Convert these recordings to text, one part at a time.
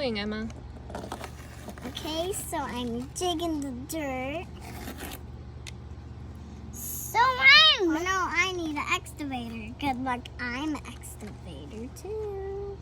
doing, Emma? Okay, so I'm digging the dirt. So I need an excavator. Good luck, I'm an excavator too.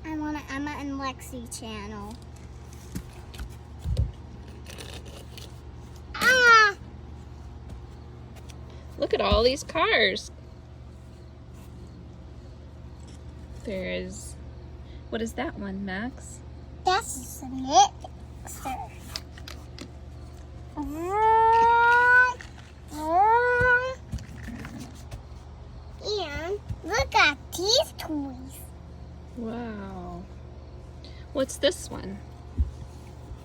I want an Emma and Lexi channel. Ah! Look at all these cars. There's, what is that one, Max? That's a mixer. And look at these toys. Wow. What's this one?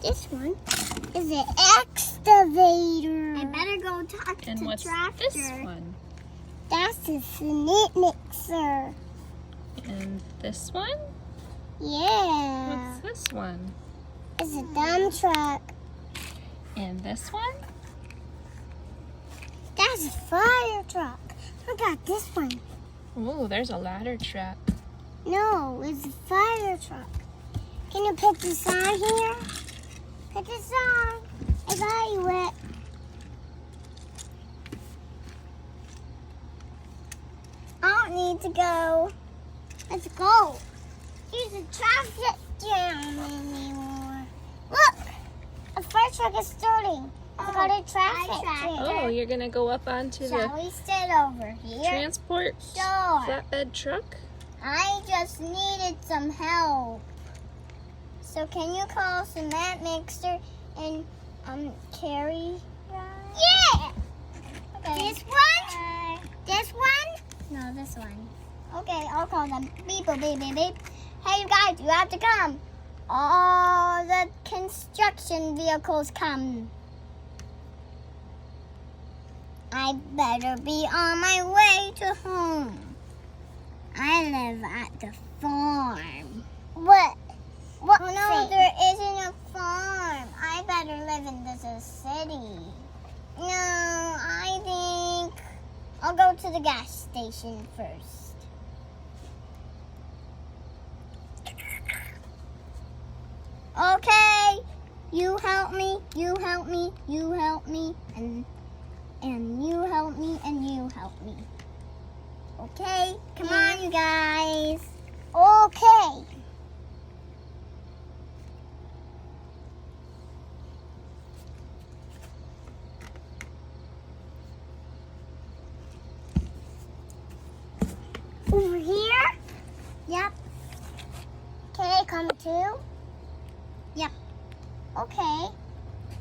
This one is an excavator. I better go talk And to what's Tractor. this one? That's a snip mixer. And this one? Yeah. What's this one? It's a dump truck. And this one? That's a fire truck. Look at this one. Oh, there's a ladder truck. No, it's a fire truck. Can you put this on here? Put this on. I got you it. I don't need to go. Let's go. There's a traffic jam anymore. Look, a fire truck is starting. I got a traffic jam. Oh, you're gonna go up onto Shall the we sit over here? transport Sure. flatbed truck? I just needed some help. So can you call cement mixer and carry? Yeah. Okay. This one? This one? No, this one. Okay, I'll call them. Beep, beep, beep, beep. Hey, you guys, you have to come. All the construction vehicles come. I better be on my way to home. I live at the farm. What? What? Oh, no, there isn't a farm. I better live in this city. No, I think I'll go to the gas station first. Okay, you help me, you help me, you help me, and you help me, and you help me. Okay, come on, you guys. Okay. Over here? Yep. Can I come too? Yep. Okay.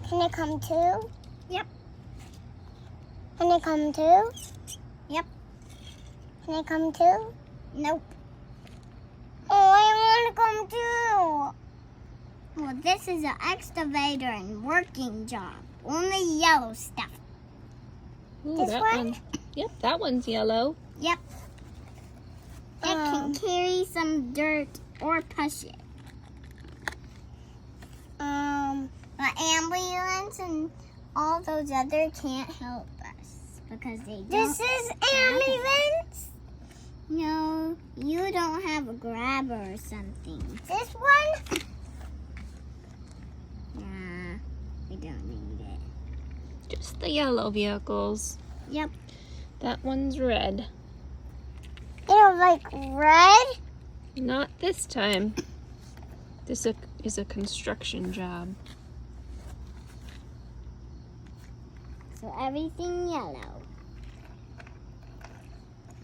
Can I come too? Yep. Can I come too? Yep. Can I come too? Nope. Oh, I want to come too. Well, this is an excavator and working job. Only yellow stuff. Ooh, This that one? Yep, that one's yellow. Yep. It can carry some dirt or push it. The ambulance and all those other can't help us because they don't. This is ambulance? No, you don't have a grabber or something. This one? Nah, we don't need it. Just the yellow vehicles. Yep. That one's red. You don't like red? Not this time. This is a construction job. So everything yellow.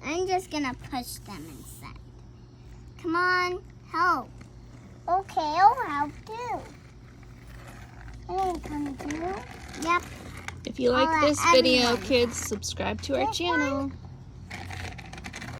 I'm just gonna push them inside. Come on, help. Okay, I'll help too. Can I come too? Yep. If you like All right, this video, everyone. kids, subscribe to our This channel.